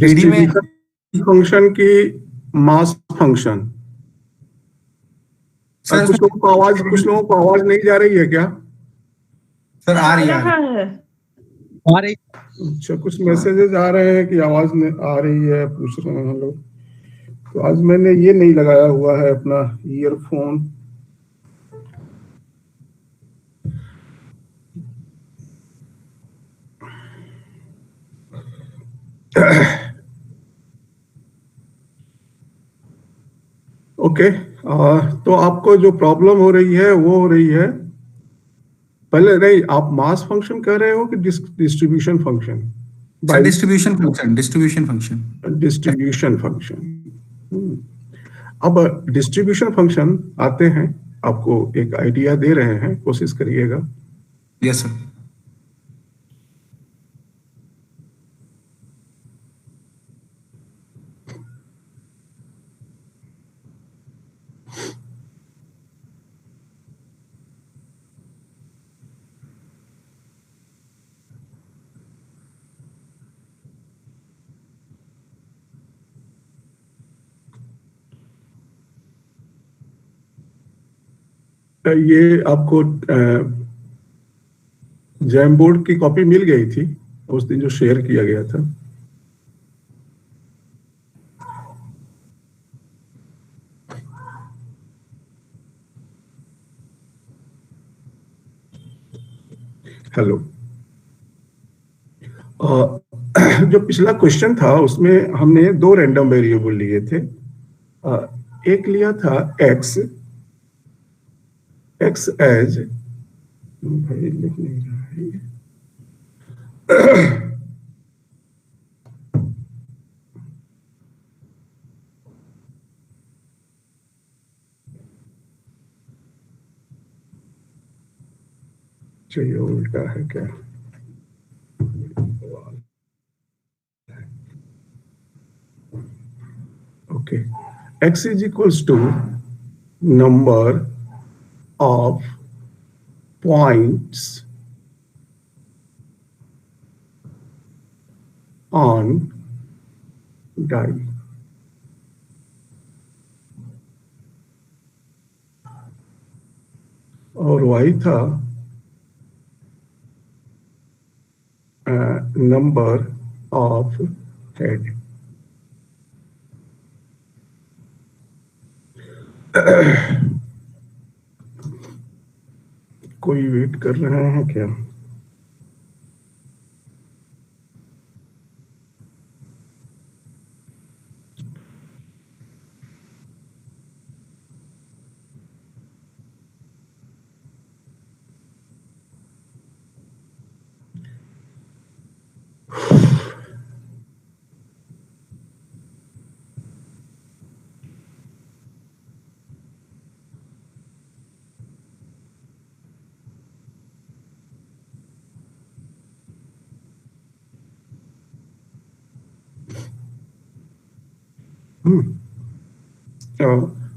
3D में distribution function की mass function. Sir कुछ लोगों को आवाज नहीं जा रही है क्या? सर आ रही है अच्छा, कुछ मैसेजेस आ रहे हैं कि आवाज आ रही है, पूछ रहे हैं हम लोग। तो आज मैंने ये नहीं लगाया हुआ है अपना ईयरफोन। ओके, तो आपको जो प्रॉब्लम हो रही है वो हो रही है, पहले नहीं, आप मास फंक्शन कह रहे हो कि distribution function? Distribution function. Distribution function. अब डिस्ट्रीब्यूशन फंक्शन आते हैं, आपको एक आइडिया दे रहे हैं, कोशिश करिएगा। Yes sir. ये आपको जैमबोर्ड की कॉपी मिल गई थी उस दिन जो शेयर किया गया था। हेलो, जो पिछला क्वेश्चन था उसमें हमने 2 रैंडम वेरिएबल लिए थे। एक लिया था x एज, भाई लिख नहीं रहा है ये। चाहिए उल्टा है क्या? Okay, x is equals to number of points on die। और y था नंबर ऑफ हेड। कोई वेट कर रहे हैं क्या?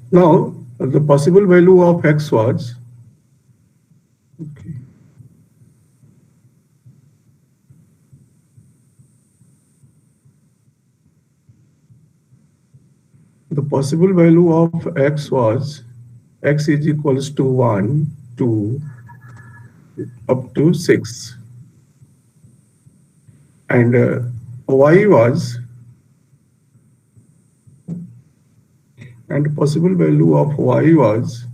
Now, the possible value of x was, okay, the possible value of x was x is equals to 1 to up to 6, and y was, and possible value of y was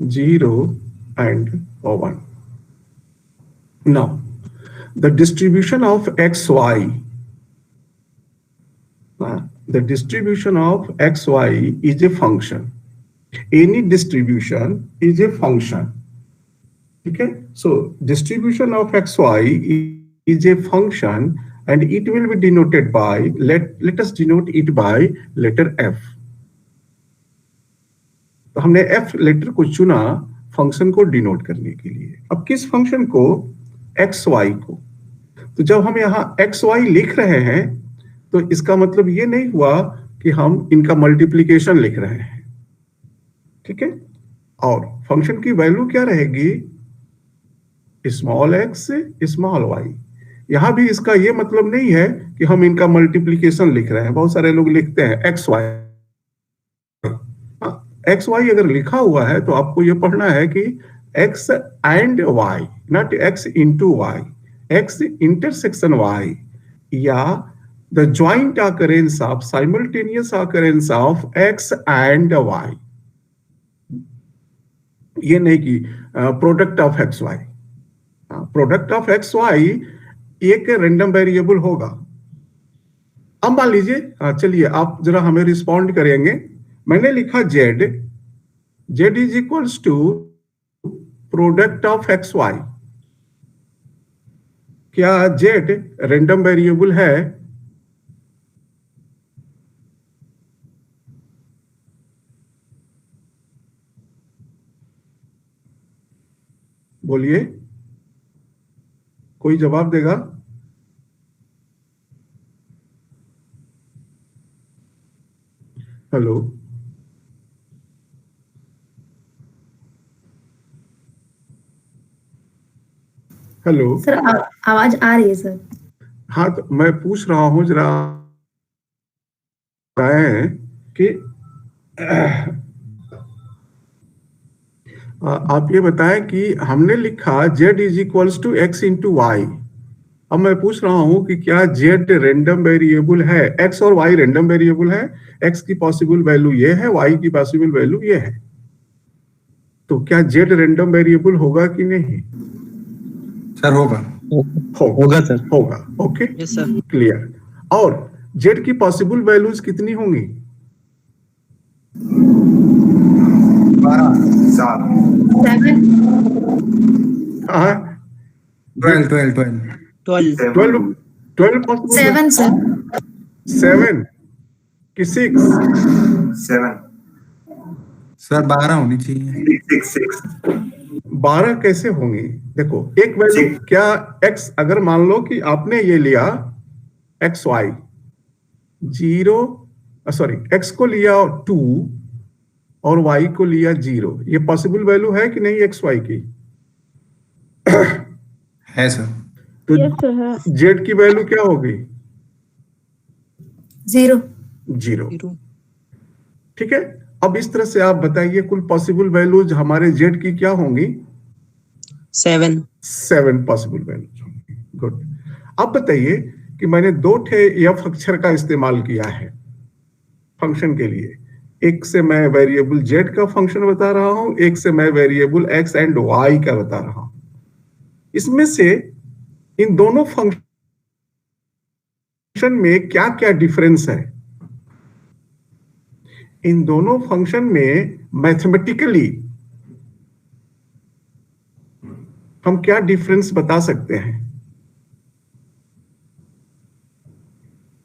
0 and 1. Now, the distribution of xy, the distribution of xy is a function. Any distribution is a function. Okay, so distribution of xy is a function, and it will be denoted by, let us denote it by letter f. तो हमने f letter को चुना function को denote करने के लिए। अब किस फंक्शन को? xy को। तो जब हम यहाँ xy लिख रहे हैं तो इसका मतलब ये नहीं हुआ कि हम इनका मल्टीप्लिकेशन लिख रहे हैं, ठीक है? और फंक्शन की वैल्यू क्या रहेगी? Small x small y। यहां भी इसका ये मतलब नहीं है कि हम इनका मल्टीप्लीकेशन लिख रहे हैं, बहुत सारे लोग लिखते हैं एक्स वाई। एक्स वाई अगर लिखा हुआ है तो आपको ये पढ़ना है कि X and Y, not X into Y, X intersection Y, या the joint occurrence of simultaneous occurrence of X and Y. ये नहीं कि product of X Y. Product of X Y एक रैंडम वेरिएबल होगा। अब मान लीजिए, चलिए आप जरा हमें रिस्पॉन्ड करेंगे। मैंने लिखा Z, Z is equals to product of X Y. क्या जेड रैंडम वेरिएबल है? बोलिए, कोई जवाब देगा? हेलो, हेलो सर आवाज आ रही है सर। हाँ, तो मैं पूछ रहा हूं, जरा बताएं कि आप ये बताएं कि हमने लिखा z is equals to X into Y. अब मैं पूछ रहा हूं कि क्या z रैंडम वेरिएबल है? x और y रैंडम वेरिएबल है। x की पॉसिबल वैल्यू ये है, y की पॉसिबल वैल्यू ये है। तो क्या z रैंडम वेरिएबल होगा कि नहीं? सर होगा। होगा सर। होगा। Okay, yes sir. क्लियर। और z की पॉसिबल वैल्यूज कितनी होंगी? 7 हाँ, 12 12 12 12 12 पॉसिबल। 7 सर। 7 कि 6? 7 सर 12 होनी चाहिए। 6 12 कैसे होंगी? देखो, एक वैल्यू क्या x, अगर मान लो कि आपने ये लिया एक्स वाई 0, सॉरी x को लिया 2 और y को लिया 0, ये पॉसिबल वैल्यू है कि नहीं एक्स वाई की? है सर। तो यस सर है। z की वैल्यू क्या होगी? 0। 0। ठीक है। अब इस तरह से आप बताइए कुल पॉसिबल वैल्यूज हमारे z की क्या होंगी? 7 पॉसिबल वैल्यूज होंगी। गुड। अब बताइए कि मैंने 2 f अक्षर का इस्तेमाल किया है फंक्शन के लिए। एक से मैं वेरिएबल z का फंक्शन बता रहा हूं, एक से मैं वेरिएबल x एंड y का बता रहा हूं। इसमें से इन दोनों फंक्शन में क्या क्या डिफरेंस है? इन दोनों फंक्शन में मैथमेटिकली हम क्या डिफरेंस बता सकते हैं?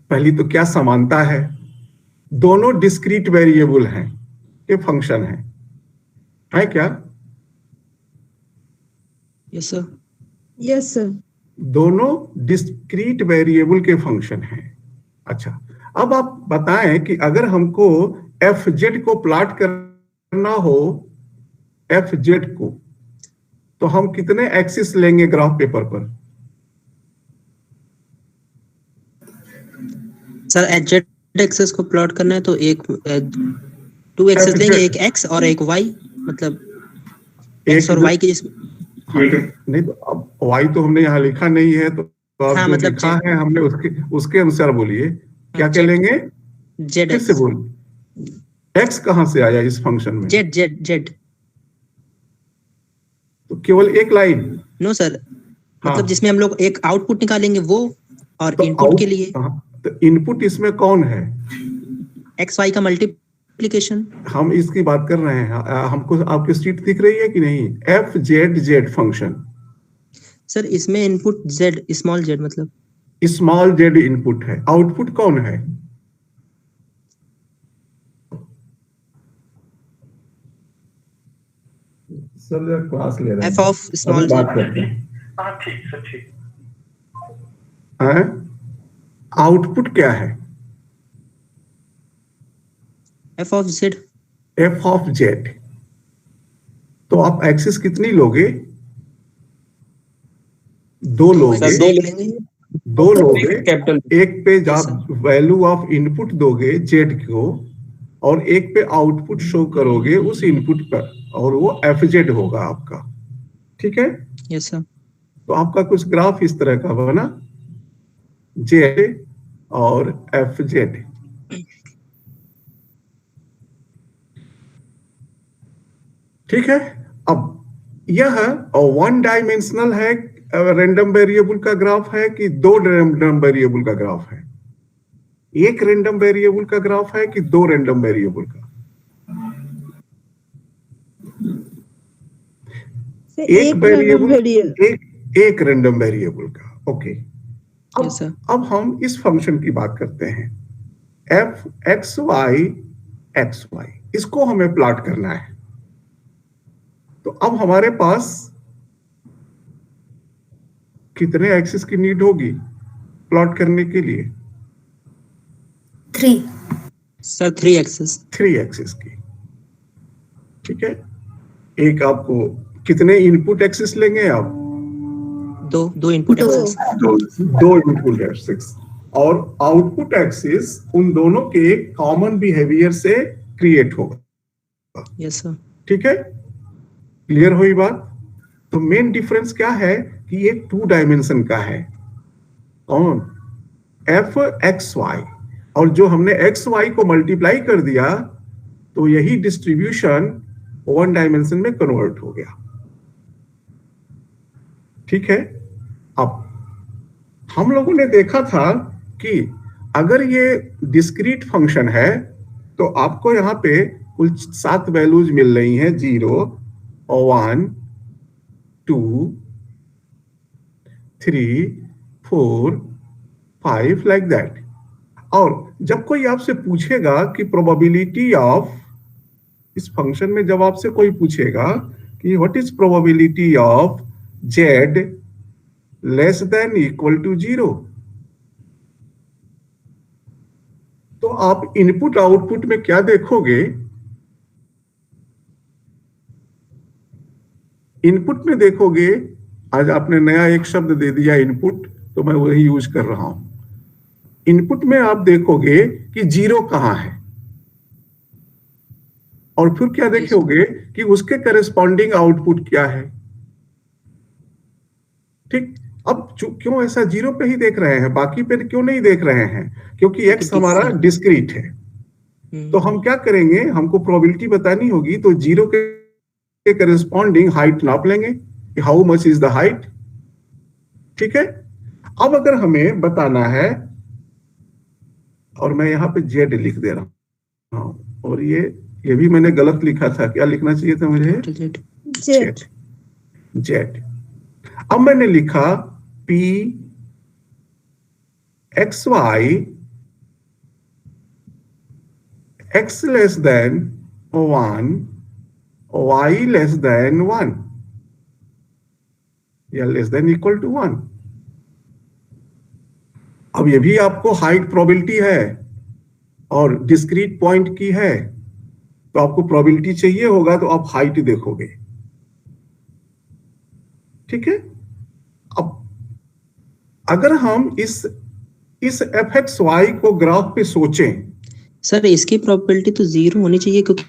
पहली तो क्या समानता है? दोनों डिस्क्रीट वेरिएबल हैं, ये फंक्शन है क्या? Yes sir. Yes sir. दोनों डिस्क्रीट वेरिएबल के फंक्शन हैं। अच्छा, अब आप बताएं कि अगर हमको एफ जेड को प्लॉट करना हो, एफ जेड को, तो हम कितने एक्सिस लेंगे ग्राफ पेपर पर? सर एजेड एक्सेस को प्लॉट करना है तो एक 2 एक्सेस लेंगे, एक x और एक y, मतलब x और y की नहीं तो अब y तो हमने यहाँ लिखा नहीं है, तो आप हाँ, जो मतलब लिखा है हमने उसके अनुसार बोलिए। क्या क्या लेंगे? जेड फिर से बोलिए। x कहां से आया इस फंक्शन में? Z Z Z. तो केवल एक लाइन? नो सर, हाँ। मतलब जिसमें हम लोग एक आउटपुट निकालेंगे वो, और तो इनपुट के लिए तो इनपुट इसमें कौन है? एक्स वाई का मल्टीप्लिकेशन। हम इसकी बात कर रहे हैं। हमको आपकी शीट दिख रही है कि नहीं? F Z Z function. Sir इसमें इनपुट जेड, स्मॉल जेड, मतलब स्मॉल जेड इनपुट है, आउटपुट कौन है? सर क्लास ले रहे हैं, एफ ऑफ स्मॉल बात जेड। करते हैं। आउटपुट क्या है? F of Z. F of Z. तो आप एक्सिस कितनी लोगे? 2 लोगे। सर 2 लेंगे। दो लोगे, कैपिटल एक पे Yes, आप वैल्यू ऑफ इनपुट दोगे जेड को और एक पे आउटपुट शो करोगे उस इनपुट पर, और वो एफ जेड होगा आपका। ठीक है, यस सर। तो आपका कुछ ग्राफ इस तरह का बना, जेड और एफ जेड। ठीक है, अब यह वन डायमेंशनल है, रैंडम वेरिएबल का ग्राफ है कि दो रैंडम वेरिएबल का ग्राफ है? एक रैंडम वेरिएबल का ग्राफ है कि दो रैंडम वेरिएबल का? एक वेरिएबल, एक रैंडम वेरिएबल का। Okay, yes sir. अब हम इस फंक्शन की बात करते हैं, F X Y X Y, इसको हमें प्लॉट करना है। तो अब हमारे पास कितने एक्सिस की नीड होगी प्लॉट करने के लिए? 3। Sir 3 access. 3 एक्सिस की। ठीक है, एक आपको कितने इनपुट एक्सिस लेंगे आप? दो इनपुट एक्सेस। दो इनपुट एक्सिस, और आउटपुट एक्सिस उन दोनों के कॉमन बिहेवियर से क्रिएट होगा। Yes sir. ठीक है, क्लियर हुई बात? तो मेन डिफरेंस क्या है कि ये 2 डायमेंशन का है। कौन? एफ एक्स वाई, और जो हमने एक्स वाई को मल्टीप्लाई कर दिया तो यही डिस्ट्रीब्यूशन 1 डायमेंशन में कन्वर्ट हो गया। ठीक है, अब हम लोगों ने देखा था कि अगर ये डिस्क्रीट फंक्शन है तो आपको यहाँ पे कुल 7 वैल्यूज मिल रही हैं, 0 1 2 3 4 5 लाइक दैट। और जब कोई आपसे पूछेगा कि प्रोबेबिलिटी ऑफ, इस फंक्शन में जब आपसे कोई पूछेगा कि what is probability of Z less than equal to 0, तो आप इनपुट आउटपुट में क्या देखोगे? इनपुट में देखोगे, आज आपने नया एक शब्द दे दिया इनपुट, तो मैं वही यूज कर रहा हूं। इनपुट में आप देखोगे कि 0 कहां है, और फिर क्या देखोगे कि उसके करेस्पॉन्डिंग आउटपुट क्या है। ठीक, अब क्यों ऐसा 0 पे ही देख रहे हैं, बाकी पे क्यों नहीं देख रहे हैं? क्योंकि x हमारा डिस्क्रीट है। तो हम क्या करेंगे, हमको प्रोबेबिलिटी बतानी होगी, तो 0 के करेस्पॉन्डिंग हाइट नाप लेंगे, how much is the height. ठीक है, अब अगर हमें बताना है, और मैं यहाँ पे जेड लिख दे रहा हूं, और ये भी मैंने गलत लिखा था, क्या लिखना चाहिए था मुझे? जेड। जेड। अब मैंने लिखा P X Y x less than 1 y less than 1 या लेस देन इक्वल टू 1। अब ये भी आपको हाइट प्रोबेबिलिटी है और डिस्क्रीट पॉइंट की है, तो आपको प्रोबेबिलिटी चाहिए होगा तो आप हाइट देखोगे। ठीक है, अब अगर हम इस एफ एक्स वाई को ग्राफ पे सोचें, सर इसकी प्रोबेबिलिटी तो 0 होनी चाहिए, क्योंकि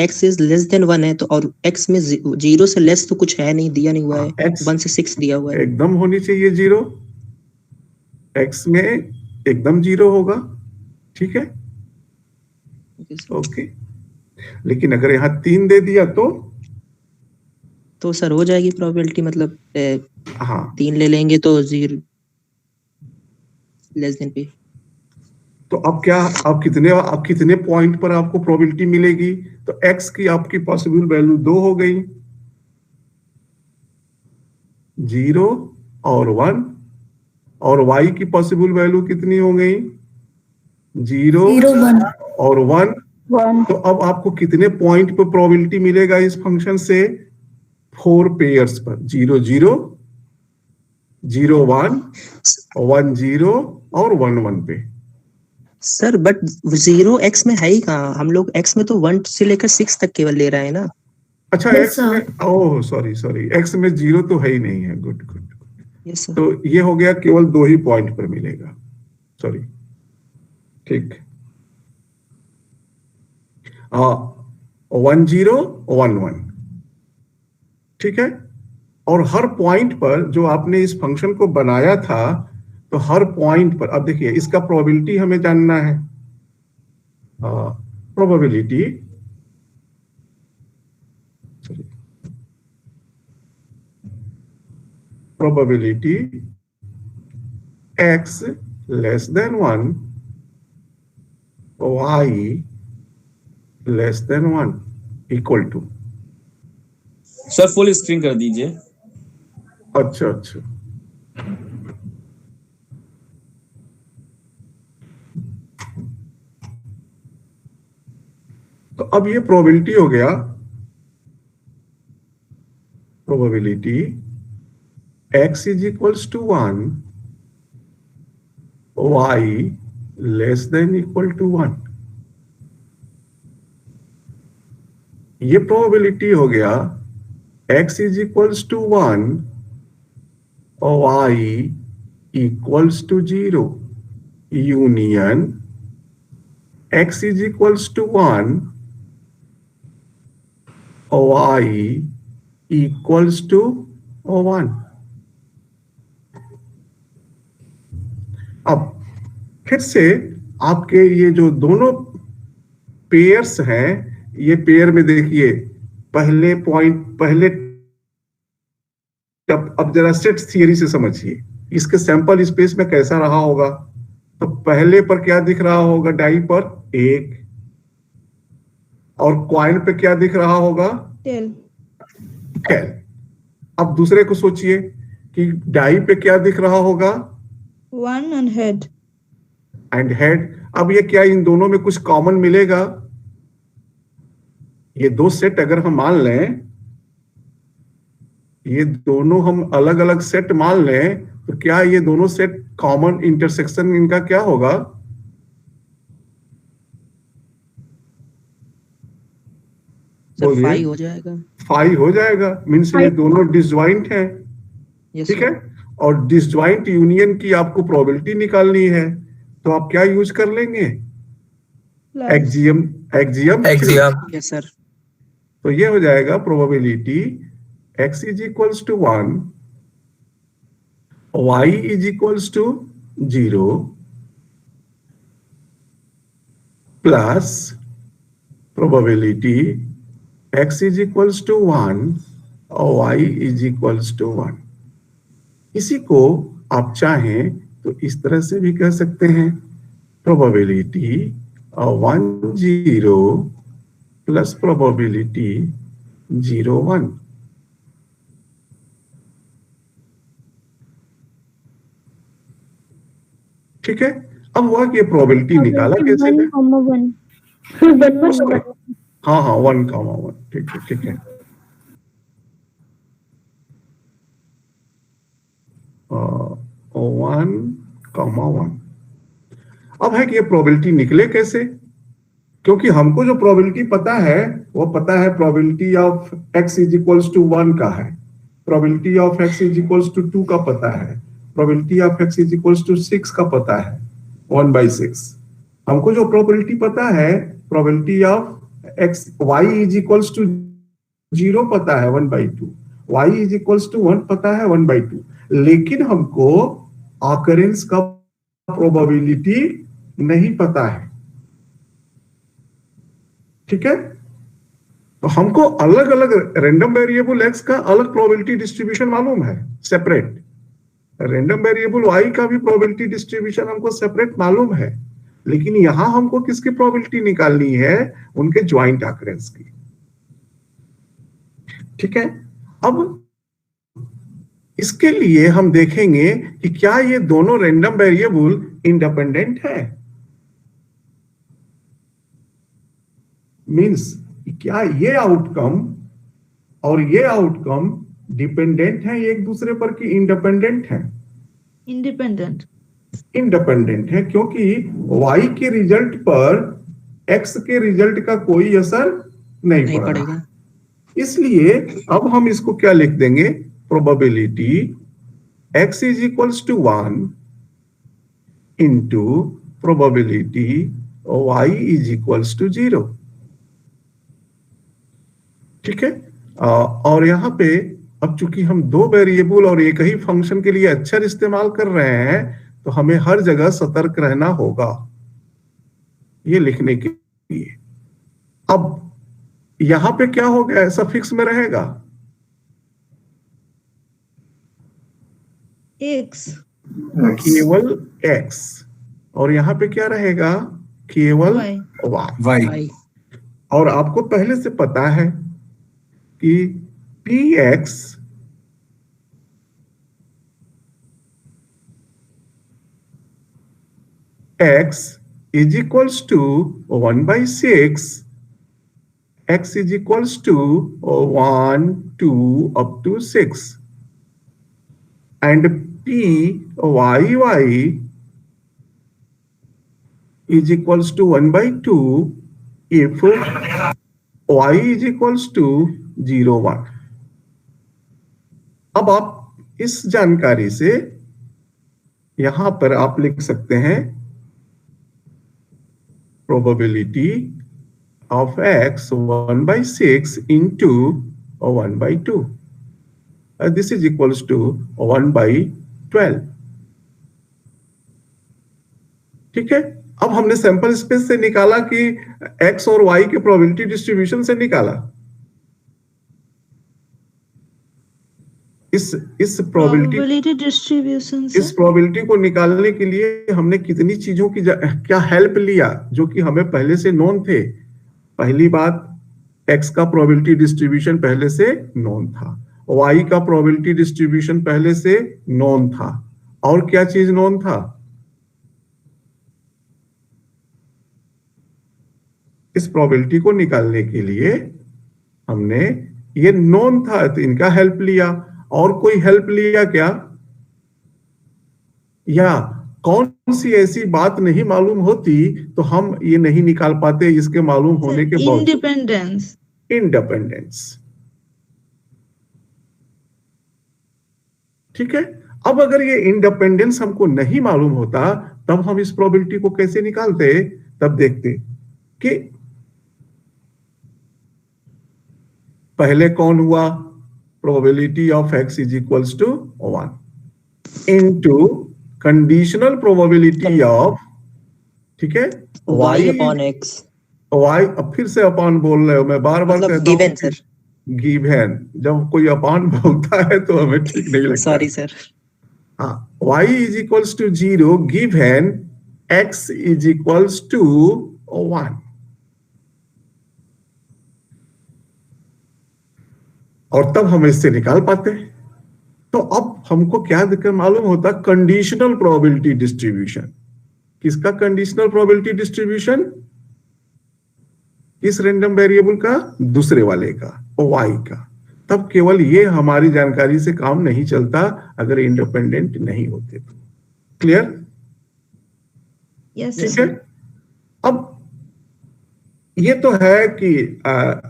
x इज लेस देन 1 है, तो और x में 0 से लेस तो कुछ है नहीं, दिया नहीं हुआ है। 1 से 6 दिया हुआ है। एकदम होनी चाहिए 0, x में एकदम 0 होगा। ठीक है, ओके। लेकिन अगर यहाँ 3 दे दिया तो सर हो जाएगी प्रोबेबिलिटी, मतलब हाँ 3 ले लेंगे तो 0 लेस देन पे। तो अब क्या, अब कितने पॉइंट पर आपको प्रोबेबिलिटी मिलेगी? तो x की आपकी पॉसिबल वैल्यू 2 हो गई, 0 और 1, और y की पॉसिबल वैल्यू कितनी हो गई? 0 और 1। तो अब आपको कितने पॉइंट पर प्रोबेबिलिटी मिलेगा इस फंक्शन से? 4 पेयर्स पर, 0 0 0 1 1 0 और 1 1 पे। सर बट 0 x में है ही कहाँ? हम लोग x में तो 1 से लेकर 6 तक केवल ले रहे हैं ना। अच्छा, x में, ओह सॉरी, x में 0 तो है ही नहीं है। Good good, yes sir. तो ये हो गया केवल 2 ही पॉइंट पर मिलेगा, सॉरी, ठीक। 1 0 1 1, ठीक है। और हर पॉइंट पर जो आपने इस फंक्शन को बनाया था, तो हर पॉइंट पर अब देखिए इसका प्रोबेबिलिटी हमें जानना है। Probability probability x less than 1 y less than 1 equal to. Sir full screen कर दीजिए। अच्छा अच्छा, तो अब ये प्रोबेबिलिटी हो गया, probability x is equals to 1 y less than equal to 1। ये प्रोबेबिलिटी हो गया x is equals to 1 y equals to 0 union x is equals to 1 y equals to 1। अब फिर से आपके ये जो दोनों पेयर्स हैं, ये पेयर में देखिए पहले पॉइंट, पहले अब जरा सेट थियरी से समझिए इसके सैंपल स्पेस में कैसा रहा होगा। तो पहले पर क्या दिख रहा होगा, डाई पर 1, और कॉइन पे क्या दिख रहा होगा, टेल। अब दूसरे को सोचिए कि डाई पे क्या दिख रहा होगा, 1 and head। And head. अब ये क्या इन दोनों में कुछ कॉमन मिलेगा? ये दो सेट अगर हम मान लें, ये दोनों हम अलग अलग सेट मान लें, तो क्या ये दोनों सेट कॉमन इंटरसेक्शन इनका क्या होगा? सर 5 हो जाएगा। 5 हो जाएगा, मीन्स ये दोनों डिसजॉइंट हैं, यस ठीक है। और डिसजॉइंट यूनियन की आपको प्रोबेबिलिटी निकालनी है, तो आप क्या यूज कर लेंगे? एक्सियम। Axiom yes sir. तो ये हो जाएगा probability x is equals to 1 y is equals to 0 plus probability x is equals to 1 और y इज इक्वल्स टू 1। इसी को आप चाहें तो इस तरह से भी कह सकते हैं, प्रोबेबिलिटी 1 0 प्लस प्रोबेबिलिटी 0 1। ठीक है। अब हुआ कि प्रोबेबिलिटी निकाला कैसे? हाँ हाँ 1, 1, ठीक है ठीक है। 1, 1। अब है कि ये प्रोबेबिलिटी निकले कैसे? क्योंकि हमको जो प्रोबेबिलिटी पता है वो पता है probability of x is equals to 1 का है, probability of x is equals to 2 का पता है, probability of x is equals to 6 का पता है, 1/6। हमको जो प्रोबेबिलिटी पता है, probability of x y is equals to 0 पता है, 1/2, y इज इक्वल्स टू 1 पता है, 1/2। लेकिन हमको ऑकरेंस का प्रोबेबिलिटी नहीं पता है, ठीक है। तो हमको अलग अलग रैंडम वेरिएबल x का अलग प्रोबेबिलिटी डिस्ट्रीब्यूशन मालूम है, सेपरेट। रैंडम वेरिएबल y का भी प्रोबेबिलिटी डिस्ट्रीब्यूशन हमको सेपरेट मालूम है, लेकिन यहां हमको किसकी प्रोबेबिलिटी निकालनी है? उनके ज्वाइंट ऑकरेंस की, ठीक है। अब इसके लिए हम देखेंगे कि क्या ये दोनों रैंडम वेरिएबल इंडिपेंडेंट है, मींस क्या ये आउटकम और ये आउटकम डिपेंडेंट है एक दूसरे पर कि इंडिपेंडेंट है? इंडिपेंडेंट। इंडिपेंडेंट है, क्योंकि y के रिजल्ट पर x के रिजल्ट का कोई असर नहीं पड़ेगा। इसलिए अब हम इसको क्या लिख देंगे? Probability x is equals to 1 into probability y is equals to 0. ठीक है। और यहाँ पे अब चूंकि हम दो वेरिएबल और एक ही फंक्शन के लिए अक्षर इस्तेमाल कर रहे हैं, तो हमें हर जगह सतर्क रहना होगा ये लिखने के लिए। अब यहां पे क्या हो गया, सफिक्स में रहेगा X. केवल x, और यहां पे क्या रहेगा, केवल Y. y। वाई। और आपको पहले से पता है कि px x is equals to 1 by 6, x is equals to 1, 2 up to 6, and pyy is equals to 1 by 2 if y is equals to 0, 1. अब आप इस जानकारी से यहां पर आप लिख सकते हैं probability of x 1 by 6 into 1 by 2. This is equals to 1 by 12. ठीक है। अब हमने सैंपल स्पेस से निकाला कि x और y के प्रोबेबिलिटी डिस्ट्रीब्यूशन से निकाला। इस Probability distribution इस से प्रोबेबिलिटी को निकालने के लिए हमने कितनी चीजों की क्या हेल्प लिया जो कि हमें पहले से नोन थे। पहली बात, x का प्रोबेबिलिटी डिस्ट्रीब्यूशन पहले से नोन था, y का प्रोबेबिलिटी डिस्ट्रीब्यूशन पहले से नोन था, और क्या चीज नोन था, इस प्रोबेबिलिटी को निकालने के लिए हमने ये नोन था तो इनका हेल्प लिया। और कोई हेल्प लिया क्या, या कौन सी ऐसी बात नहीं मालूम होती तो हम ये नहीं निकाल पाते इसके मालूम होने के बावजूद। independence. इंडिपेंडेंस। ठीक है। अब अगर ये इंडिपेंडेंस हमको नहीं मालूम होता तब हम इस प्रोबेबिलिटी को कैसे निकालते, तब देखते कि पहले कौन हुआ, probability of x is equals to 1 into conditional probability of, ठीक है, y upon x, y। अब फिर से अपॉन बोल रहे हो, मैं बार बार मतलब कहता given हूं सर, गिवन। जब कोई अपॉन बोलता है तो हमें ठीक नहीं लगता। Sorry sir. हाँ, y is equals to 0 given x is equals to 1। और तब हम इससे निकाल पाते हैं। तो अब हमको क्या दिक्कत मालूम होता, कंडीशनल प्रोबेबिलिटी डिस्ट्रीब्यूशन। किसका कंडीशनल प्रोबेबिलिटी डिस्ट्रीब्यूशन, इस रैंडम वेरिएबल का, दूसरे वाले का, y का। तब केवल ये हमारी जानकारी से काम नहीं चलता अगर इंडिपेंडेंट नहीं होते तो। क्लियर? Yes, ठीक है। sir. अब ये तो है कि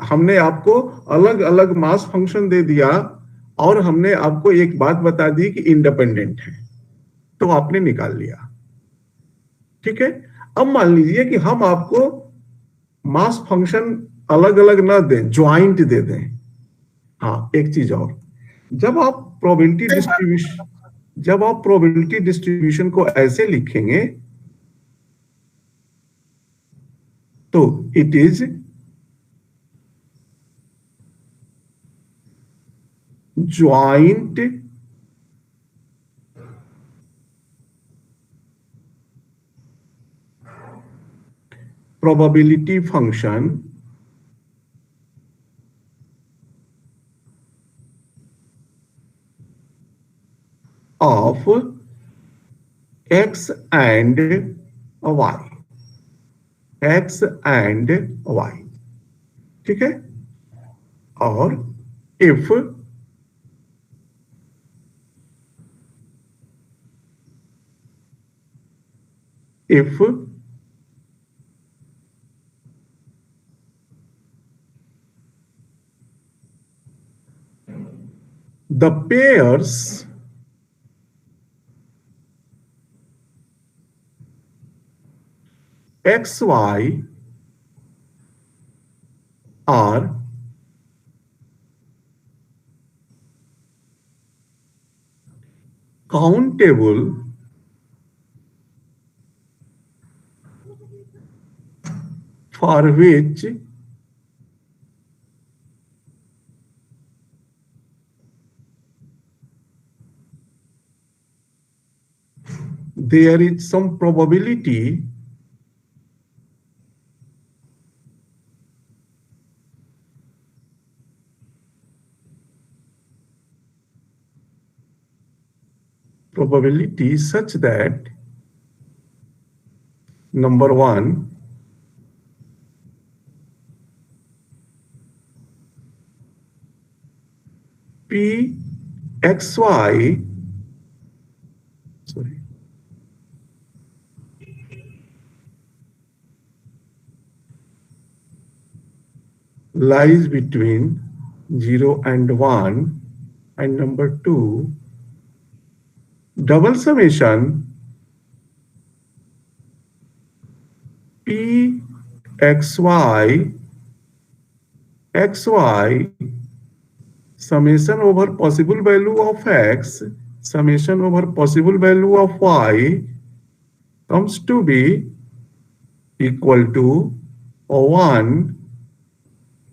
हमने आपको अलग अलग मास फंक्शन दे दिया और हमने आपको एक बात बता दी कि इंडिपेंडेंट है, तो आपने निकाल लिया। ठीक है। अब मान लीजिए कि हम आपको मास फंक्शन अलग अलग ना दें, ज्वाइंट दे दें। हाँ, एक चीज और, जब आप प्रोबेबिलिटी डिस्ट्रीब्यूशन को ऐसे लिखेंगे तो it is joint probability function of x and y, x and y। ठीक है। और if the pairs xy are countable for which there is some probability such that number one, pxy, sorry, lies between 0 and 1, and number two, double summation pxy xy summation over possible value of x summation over possible value of y comes to be equal to 1,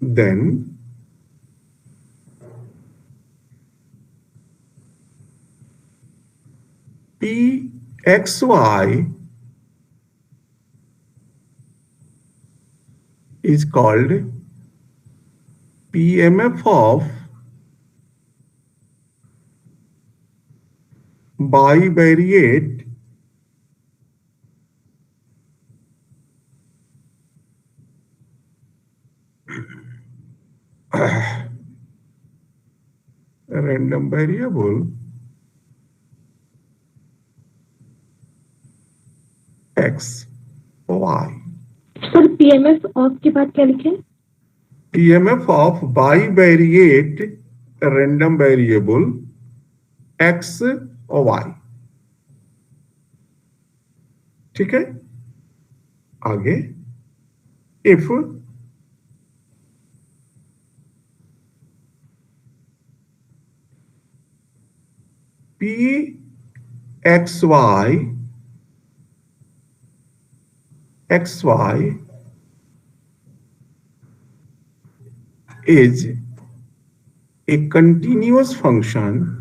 then pxy is called PMF of bivariate random variable x y. Sir PMF of के बाद क्या लिखे? PMF of bivariate random variable x और y. ठीक है, आगे if xy is a continuous function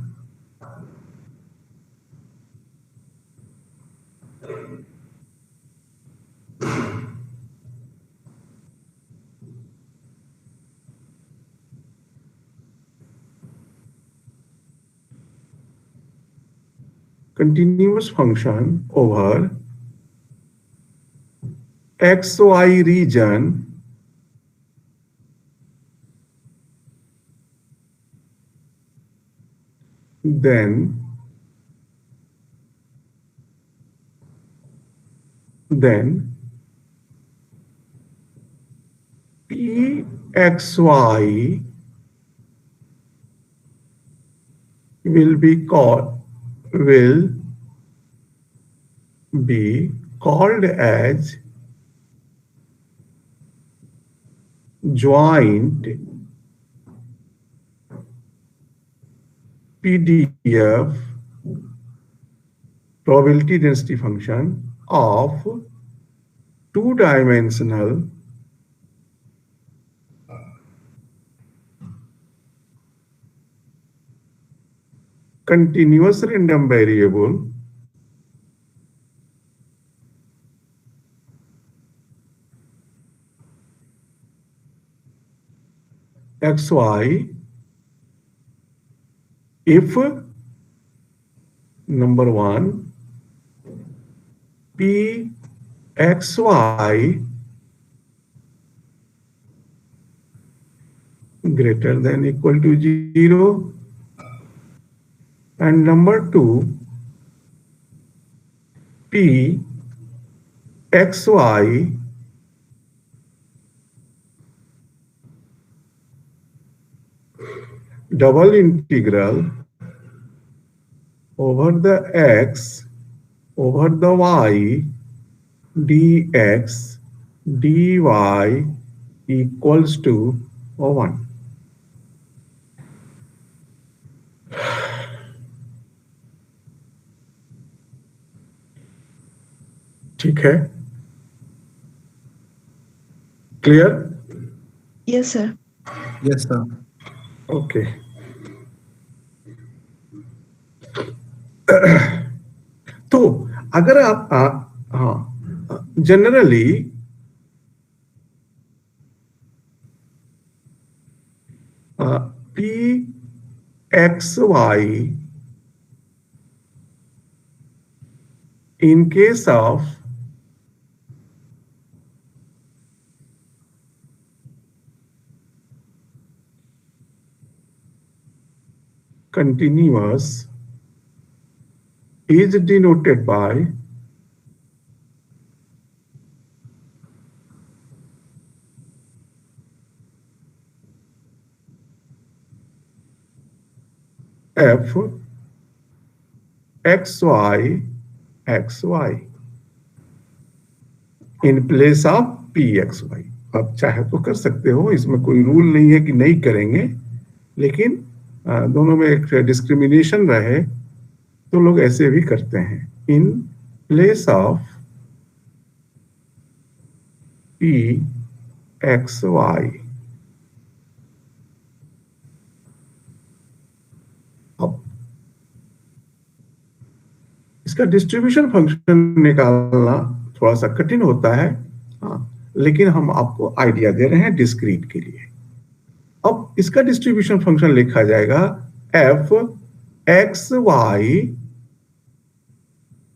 over xy region then pxy will be called as joint PDF probability density function of two-dimensional continuous random variable xy if number one pxy greater than equal to 0 and number two pxy double integral over the x over the y dx dy equals to 1. ठीक है, clear? Yes, sir. Yes sir. Okay. तो अगर आप हाँ, generally P X Y in case of continuous is denoted by f xy xy in place of pxy। आप चाहे तो कर सकते हो, इसमें कोई रूल नहीं है कि नहीं करेंगे, लेकिन दोनों में एक डिस्क्रिमिनेशन रहे तो लोग ऐसे भी करते हैं। In place of P X Y. अब इसका डिस्ट्रीब्यूशन फंक्शन निकालना थोड़ा सा कठिन होता है, हाँ, लेकिन हम आपको आइडिया दे रहे हैं डिस्क्रीट के लिए। अब इसका डिस्ट्रीब्यूशन फंक्शन लिखा जाएगा F X Y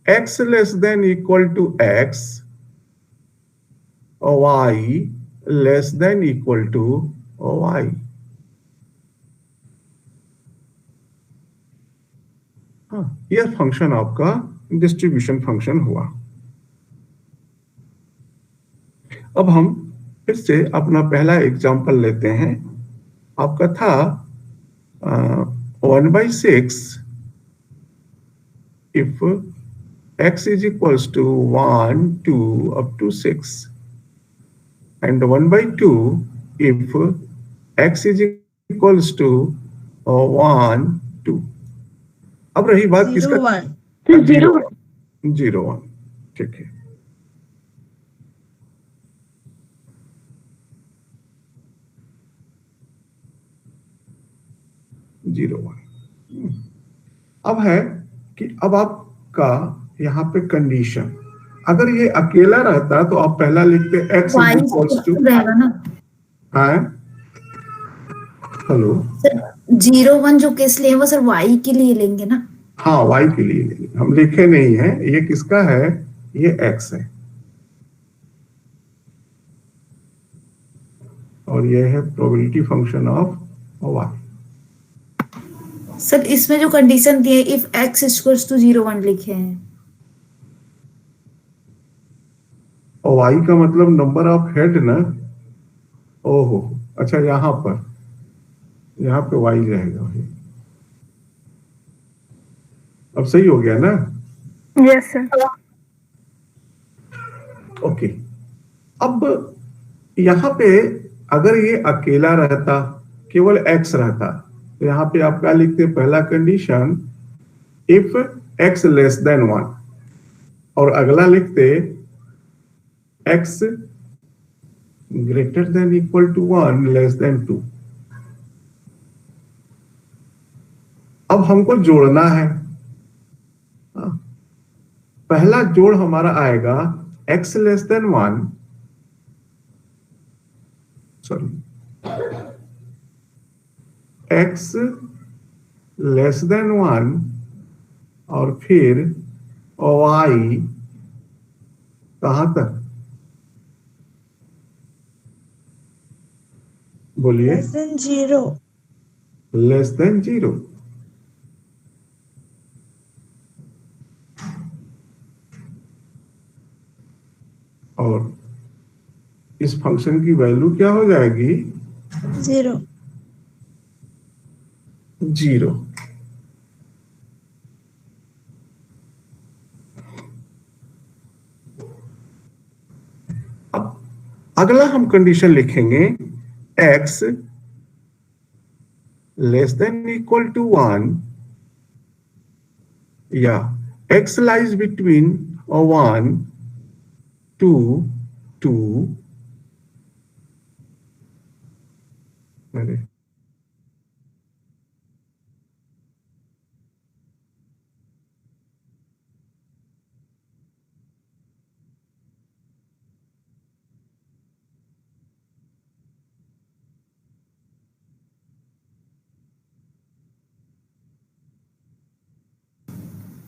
X less than equal to X, Y less than equal to Y. हाँ, यह फंक्शन आपका डिस्ट्रीब्यूशन फंक्शन हुआ। अब हम फिर से अपना पहला एग्जांपल लेते हैं। आपका था 1/6 if x is equals to 1 2 up to 6 and 1/2 if x is equals to 1 2। अब रही बात किसका? 0, 1. 0 1, ठीक है। Zero one. अब है कि अब आपका यहाँ पे कंडीशन, अगर ये अकेला रहता तो आप पहला लिखते x Y इक्वल्स टू, रहेगा ना हाँ हेलो, सर। 0 1 जो केस लिए वो सर Y के लिए लेंगे ना? हाँ y के लिए लेंगे, हम लिखे नहीं है। ये किसका है? ये x है और ये है probability function of y। Sir इसमें जो कंडीशन दी है इफ x इक्वल्स टू 0 1 लिखे हैं, और y का मतलब नंबर ऑफ हेड ना। ओहो, अच्छा यहाँ पे y रहेगा भाई। अब सही हो गया ना? Yes sir. ओके। अब यहाँ पे अगर ये अकेला रहता, केवल x रहता, तो यहाँ पे आप क्या लिखते? पहला condition if x less than 1 और अगला लिखते x greater than equal to 1 less than 2। अब हमको जोड़ना है। पहला जोड़ हमारा आएगा x less than 1, sorry x less than 1 और फिर y कहां तक? बोलिए। Less than 0. Less than 0। और इस फंक्शन की वैल्यू क्या हो जाएगी? 0. 0। अगला हम कंडीशन लिखेंगे x less than equal to 1 या x लाइज बिटवीन 1 2 2 अरे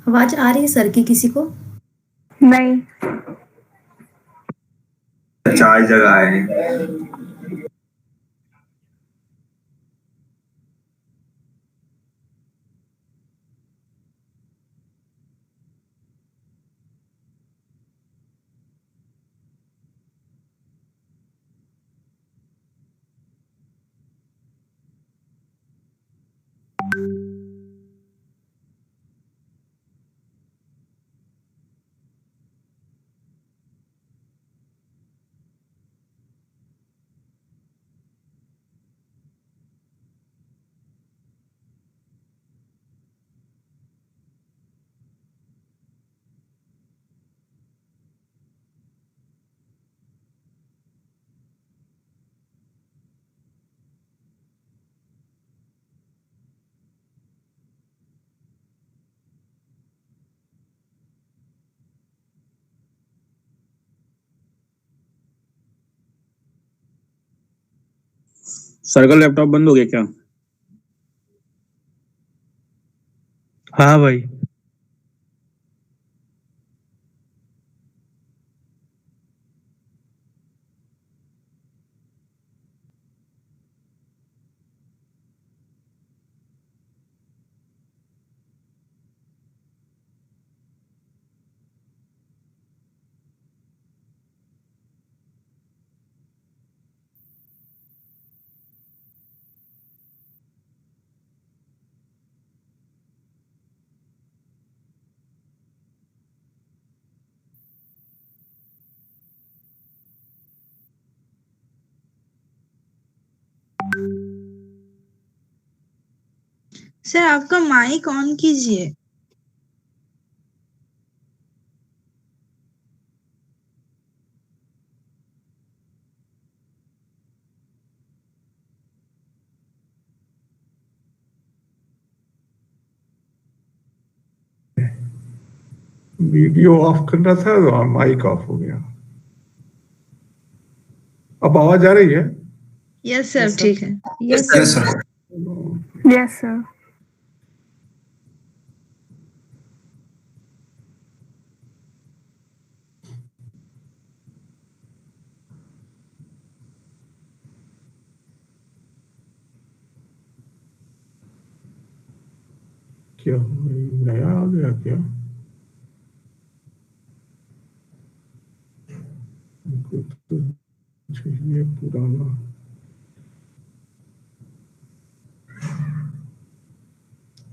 आवाज आ रही है सर की किसी को? नहीं। 4 जगह है। सर का लैपटॉप बंद हो गया क्या? हाँ भाई। सर आपका माइक ऑन कीजिए। वीडियो ऑफ कर रहा था तो माइक ऑफ हो गया। अब आवाज आ रही है? यस सर, ठीक है। Yes yes sir. Yes sir. क्या नया आ गया क्या? हमको तो चाहिए पुराना।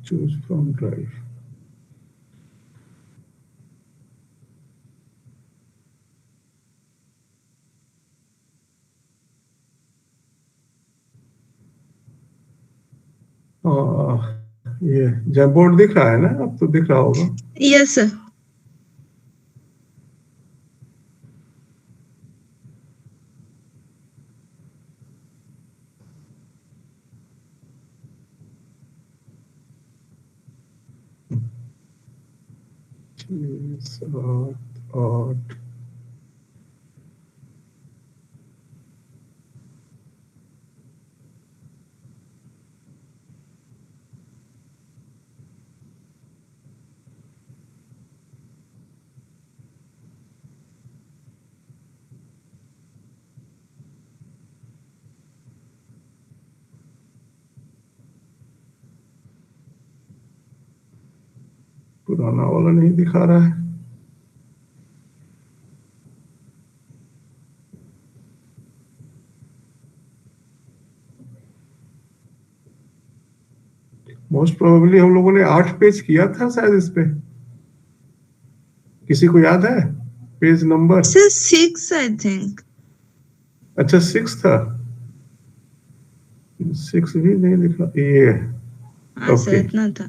Choose from drive. ये जैमबोर्ड दिख रहा है ना? अब तो दिख रहा होगा। Yes sir. सात आठ पुराना वाला नहीं दिखा रहा है। मोस्ट प्रोबेबली हम लोगों ने 8 पेज किया था शायद इस पे। किसी को याद है page number? Sir 6 I think. अच्छा 6 था, 6 भी नहीं लिखा, ये है हाँ सर ओके इतना था।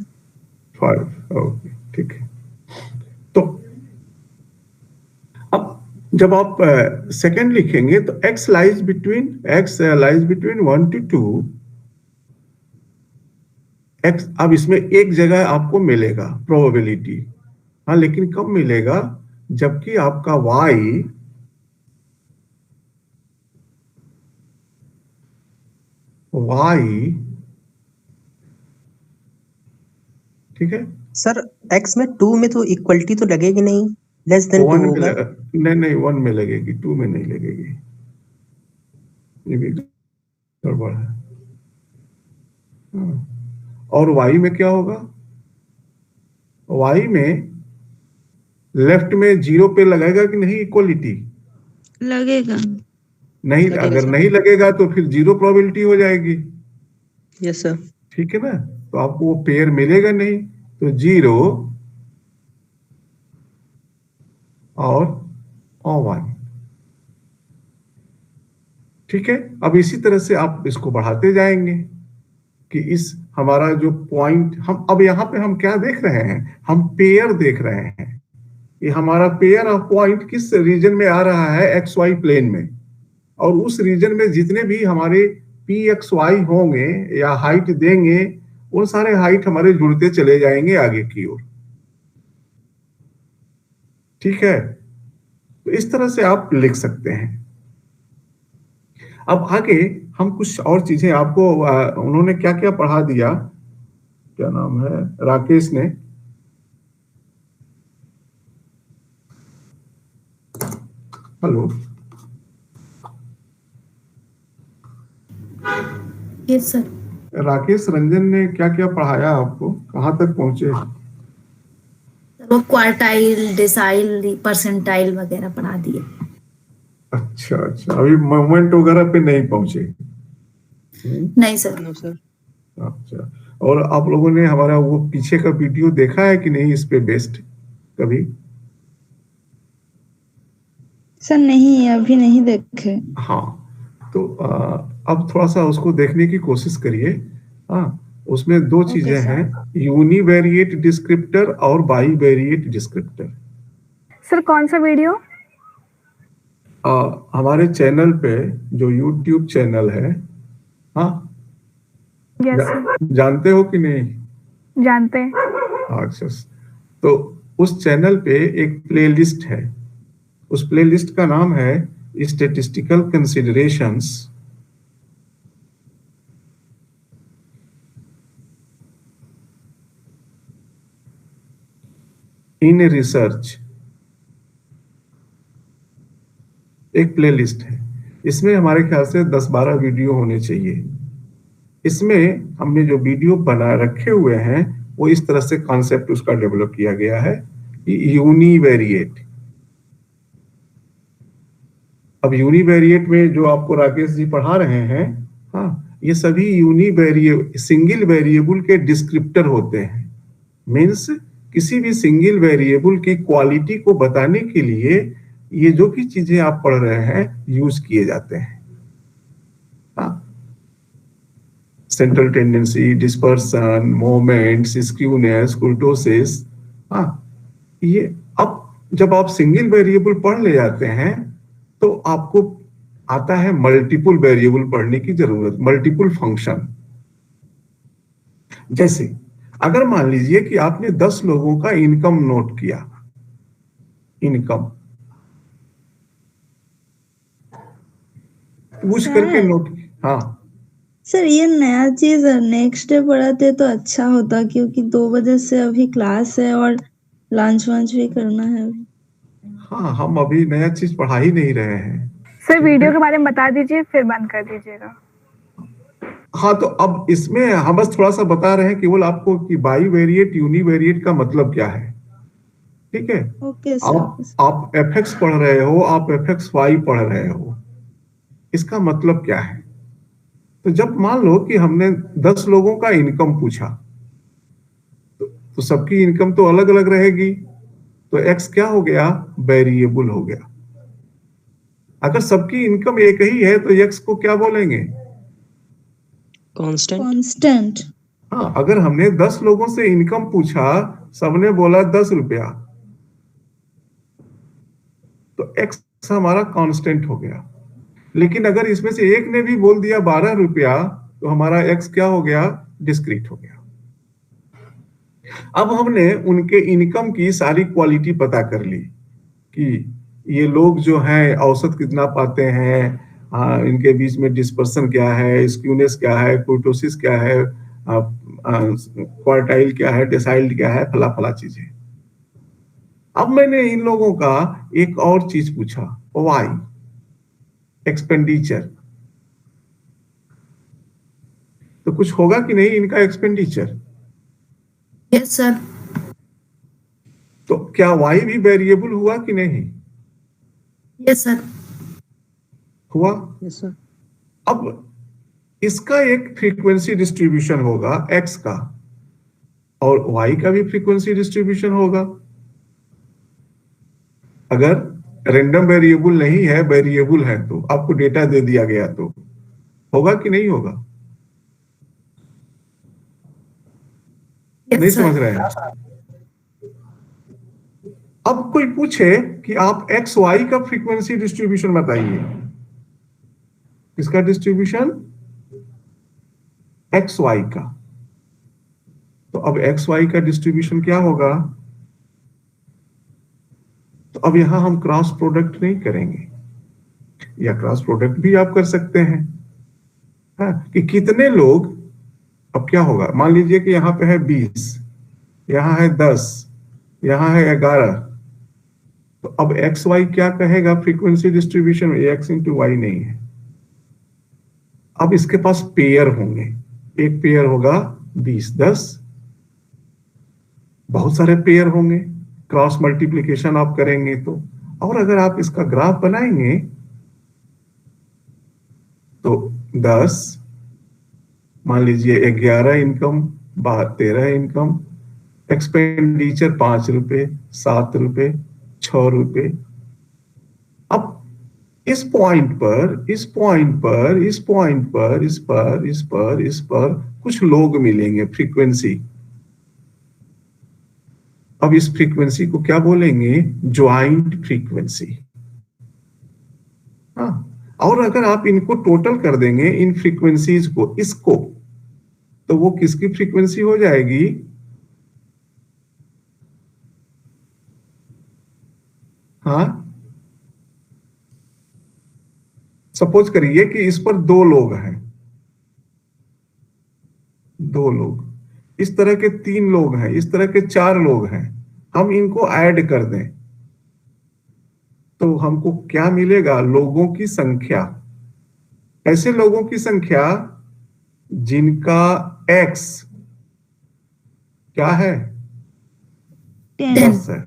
5 ओके ठीक है। तो अब जब आप सेकंड लिखेंगे तो x lies between 1 to 2 x। अब इसमें एक जगह आपको मिलेगा प्रोबेबिलिटी, हाँ, लेकिन कब मिलेगा, जबकि आपका y ठीक है, सर x में 2 में तो इक्वलिटी तो लगेगी नहीं, लेस देन 2 1 में होगा। नहीं 1 में लगेगी, 2 में नहीं लगेगी, ये भी गड़बड़ है। हाँ। और y में क्या होगा, y में लेफ्ट में 0 पे लगेगा कि नहीं इक्वलिटी, लगेगा। नहीं, लगेगा अगर सर। नहीं लगेगा तो फिर 0 प्रोबेबिलिटी हो जाएगी, यस सर। ठीक है ना, तो आपको वो पेयर मिलेगा नहीं, तो 0 और 1, ठीक है। अब इसी तरह से आप इसको बढ़ाते जाएंगे कि इस हमारा जो पॉइंट, हम अब यहाँ पे हम क्या देख रहे हैं, हम पेयर देख रहे हैं, ये हमारा पेयर ऑफ पॉइंट किस रीजन में आ रहा है, एक्स वाई प्लेन में, और उस रीजन में जितने भी हमारे पी एक्स वाई होंगे या हाइट देंगे, उन सारे हाइट हमारे जुड़ते चले जाएंगे आगे की ओर, ठीक है। तो इस तरह से आप लिख सकते हैं। अब आगे हम कुछ और चीजें आपको उन्होंने क्या क्या पढ़ा दिया, क्या नाम है, राकेश ने, hello, yes sir. Rakesh Ranjan ने क्या क्या पढ़ाया आपको, कहाँ तक पहुंचे? वो क्वार्टाइल, डेसाइल, परसेंटाइल वगैरह पढ़ा दिए। अच्छा अच्छा, अभी मोमेंट वगैरह पे नहीं पहुंचे? नहीं सर। No sir. अच्छा, और आप लोगों ने हमारा वो पीछे का वीडियो देखा है कि नहीं, इस पे बेस्ड कभी? सर नहीं, अभी नहीं देखे। हाँ, तो अब थोड़ा सा उसको देखने की कोशिश करिए। हाँ, उसमें दो चीजें सर। हैं, यूनिवेरिएट डिस्क्रिप्टर और बाईवेरिएट डिस्क्रिप्टर। सर कौन सा वीडियो? हमारे चैनल पे जो यूट्यूब चैनल है, हाँ, यस सर, जानते हो कि नहीं? जानते हैं। अच्छा, तो उस चैनल पे एक प्लेलिस्ट है, उस प्लेलिस्ट का नाम है स्टैटिस्टिकल कंसिडरेशंस इन रिसर्च, एक प्लेलिस्ट है। इसमें हमारे ख्याल से 10-12 वीडियो होने चाहिए। इसमें हमने जो वीडियो बना रखे हुए हैं वो इस तरह से कॉन्सेप्ट उसका डेवलप किया गया है कि यूनिवेरिएट। अब यूनिवेरिएट में जो आपको राकेश जी पढ़ा रहे हैं, हाँ, ये सभी यूनिवेरिएबल, सिंगल वेरिएबल के डिस्क्रिप्टर होते हैं। मीन्स किसी भी सिंगल वेरिएबल की क्वालिटी को बताने के लिए ये जो भी चीजें आप पढ़ रहे हैं यूज किए जाते हैं। हाँ, central tendency, dispersion, moments, skewness, कुर्टोसिस, हाँ, ये अब जब आप सिंगल वेरिएबल पढ़ ले जाते हैं तो आपको आता है मल्टीपल वेरिएबल पढ़ने की जरूरत, मल्टीपल फंक्शन। जैसे अगर मान लीजिए कि आपने 10 लोगों का इनकम नोट किया, इनकम पूछ करके नोट, हाँ सर ये नया चीज नेक्स्ट डे पढ़ाते तो अच्छा होता, क्योंकि 2 बजे से अभी क्लास है और लंच वंच भी करना है अभी। हाँ, हम अभी नया चीज पढ़ा ही नहीं रहे हैं। सर वीडियो के बारे में बता दीजिए फिर बंद कर दीजिएगा। हाँ, तो अब इसमें हम बस थोड़ा सा बता रहे हैं केवल आपको कि बाईवेरिएट, यूनिवेरिएट का मतलब क्या है, ठीक है। Okay sir. आप एफ पढ़ रहे हो, आप fxy पढ़ रहे हो, इसका मतलब क्या है। तो जब मान लो कि हमने 10 लोगों का इनकम पूछा, तो सबकी इनकम तो अलग अलग रहेगी, तो x क्या हो गया, वेरिएबल हो गया। अगर सबकी इनकम एक ही है तो x को क्या बोलेंगे? कांस्टेंट। कांस्टेंट। हाँ, अगर हमने 10 लोगों से इनकम पूछा, सबने बोला 10 रुपया, तो x हमारा कांस्टेंट हो गया। लेकिन अगर इसमें से एक ने भी बोल दिया 12 रुपया, तो हमारा x क्या हो गया? डिस्क्रीट हो गया। अब हमने उनके इनकम की सारी क्वालिटी पता कर ली कि ये लोग जो हैं औसत कितना पाते हैं, इनके बीच में डिस्पर्सन क्या है, स्क्यूनेस क्या है, कुर्टोसिस क्या है, क्वार्टाइल क्या है, डेसाइल क्या है, फला फला चीजें। अब मैंने इन लोगों का एक और चीज पूछा, वाई, एक्सपेंडिचर। तो कुछ होगा कि नहीं इनका एक्सपेंडिचर? Yes sir. तो क्या वाई भी वेरिएबल हुआ कि नहीं? Yes sir. हुआ। Yes sir. अब इसका एक फ्रीक्वेंसी डिस्ट्रीब्यूशन होगा x का, और y का भी फ्रीक्वेंसी डिस्ट्रीब्यूशन होगा। अगर रैंडम वेरिएबल नहीं है, वेरिएबल है, तो आपको डेटा दे दिया गया तो होगा कि नहीं होगा? नहीं समझ रहे हैं? अब कोई पूछे कि आप एक्स वाई का फ्रीक्वेंसी डिस्ट्रीब्यूशन बताइए, किसका डिस्ट्रीब्यूशन? एक्स वाई का। तो अब एक्स वाई का डिस्ट्रीब्यूशन क्या होगा? तो अब यहां हम क्रॉस प्रोडक्ट नहीं करेंगे, या क्रॉस प्रोडक्ट भी आप कर सकते हैं, हाँ, कि कितने लोग, अब क्या होगा? मान लीजिए कि यहां पे है 20, यहां है 10, यहां है 11, तो अब एक्स वाई क्या कहेगा फ्रीक्वेंसी डिस्ट्रीब्यूशन में? एक्स इंटू वाई नहीं है। अब इसके पास पेयर होंगे, एक पेयर होगा 20, 10, बहुत सारे पेयर होंगे, क्रॉस मल्टीप्लिकेशन आप करेंगे तो। और अगर आप इसका ग्राफ बनाएंगे तो 10, मान लीजिए 11 इनकम, 13 इनकम, एक्सपेंडिचर 5 रुपए, 7 रुपए, 6 रुपए। अब इस पॉइंट पर, इस पॉइंट पर, इस पॉइंट पर, इस पर, इस पर, इस पर कुछ लोग मिलेंगे, फ्रीक्वेंसी। अब इस फ्रीक्वेंसी को क्या बोलेंगे? Joint frequency. हाँ, और अगर आप इनको टोटल कर देंगे, इन फ्रीक्वेंसीज को, इसको, तो वो किसकी फ्रीक्वेंसी हो जाएगी? हाँ, सपोज करिए कि इस पर 2 लोग हैं, 2 लोग, इस तरह के 3 लोग हैं, इस तरह के 4 लोग हैं, हम इनको ऐड कर दें तो हमको क्या मिलेगा? लोगों की संख्या, ऐसे लोगों की संख्या जिनका x क्या है? 10 है,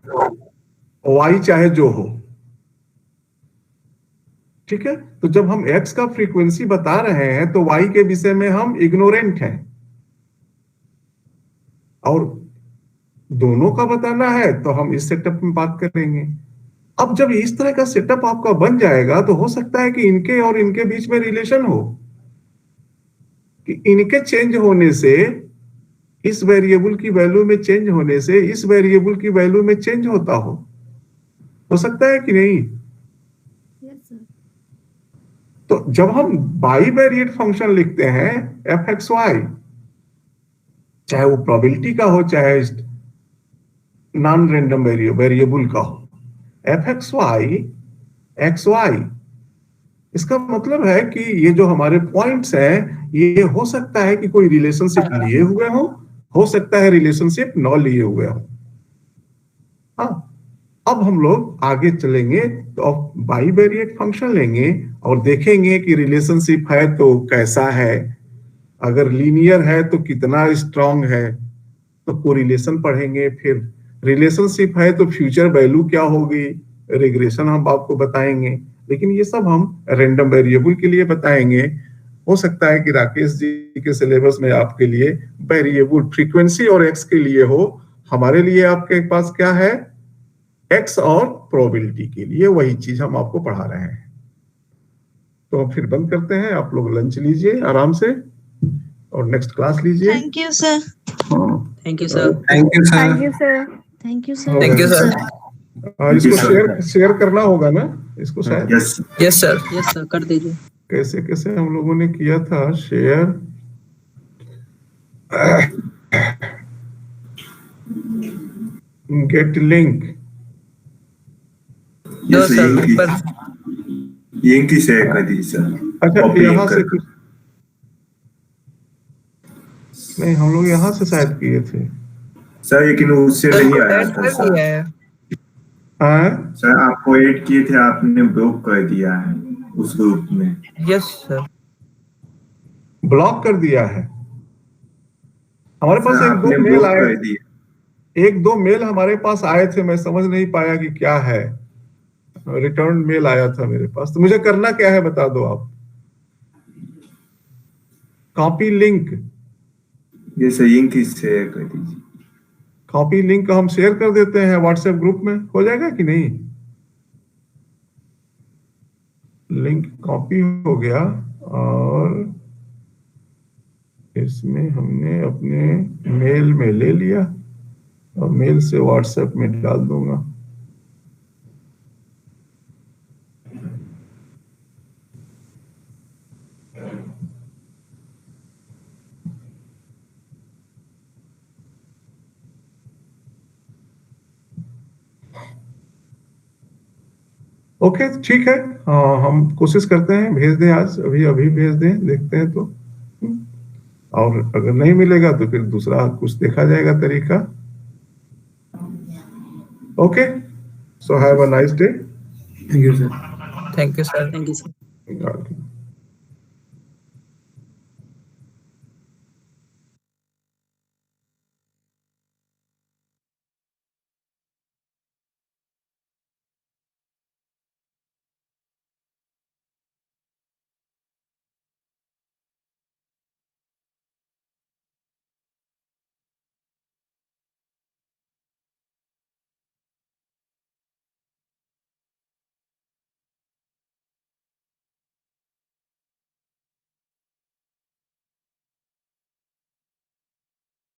y चाहे जो हो। ठीक है, तो जब हम x का फ्रीक्वेंसी बता रहे हैं तो y के विषय में हम इग्नोरेंट हैं, और दोनों का बताना है तो हम इस सेटअप में बात करेंगे। अब जब इस तरह का सेटअप आपका बन जाएगा तो हो सकता है कि इनके और इनके बीच में रिलेशन हो, कि इनके चेंज होने से, इस वेरिएबल की वैल्यू में चेंज होने से इस वेरिएबल की वैल्यू में चेंज होता हो सकता है कि नहीं? तो जब हम बाई वेरिएट फंक्शन लिखते हैं एफ एक्स वाई, चाहे वो प्रोबेबिलिटी का हो, चाहे नॉन रैंडम वेरिएबल का हो, एफ एक्स वाई, इसका मतलब है कि ये जो हमारे पॉइंट्स हैं, ये हो सकता है कि कोई रिलेशनशिप लिए हुए हो सकता है रिलेशनशिप न लिए हुए हो। हाँ, अब हम लोग आगे चलेंगे तो बाई वेरिएट फंक्शन लेंगे और देखेंगे कि रिलेशनशिप है तो कैसा है, अगर लीनियर है तो कितना स्ट्रांग है, तो कोरिलेशन पढ़ेंगे। फिर रिलेशनशिप है तो फ्यूचर वैल्यू क्या होगी, रिग्रेशन हम आपको बताएंगे। लेकिन ये सब हम रैंडम वेरिएबल के लिए बताएंगे। हो सकता है कि राकेश जी के सिलेबस में आपके लिए वेरिएबल फ्रीक्वेंसी और एक्स के लिए हो, हमारे लिए आपके पास क्या है? एक्स और प्रोबेबिलिटी के लिए वही चीज हम आपको पढ़ा रहे हैं। तो फिर बंद करते हैं, आप लोग लंच लीजिए आराम से और नेक्स्ट क्लास लीजिए। Thank you sir. हाँ, thank you sir. Thank you sir. Thank you sir. Thank you हो सर। गया। इसको शेयर करना होगा ना इसको शायद। यस यस सर कर दीजिए। कैसे कैसे हम लोगों ने किया था share? Get link. Yes link ही शेयर कर दीजिए सर। अच्छा Copy यहाँ से कर- नहीं, हम लोग यहाँ से शायद किए थे। सर लेकिन उससे नहीं आया था सर। हाँ, सर आपको ऐड किए थे, आपने ब्लॉक कर दिया है उस ग्रुप में। Yes sir. ब्लॉक कर दिया है। हमारे पास सर एक दो आपने मेल ब्लॉक आए, कर दिया। एक दो मेल हमारे पास आए थे, मैं समझ नहीं पाया कि क्या है। रिटर्न मेल आया था मेरे पास, तो मुझे करना क्या है बता दो आप। Copy link. ये सर लिंक ही शेयर कर दीजिए। कॉपी लिंक हम शेयर कर देते हैं व्हाट्सएप ग्रुप में, हो जाएगा कि नहीं? लिंक कॉपी हो गया और इसमें हमने अपने मेल में ले लिया और मेल से व्हाट्सएप में डाल दूंगा। ओके ठीक है। हम कोशिश करते हैं भेज दें, आज अभी अभी भेज दें, देखते हैं तो। और अगर नहीं मिलेगा तो फिर दूसरा कुछ देखा जाएगा तरीका। Okay, so have a nice day. Thank you sir. Thank you sir. Thank you sir. Okay.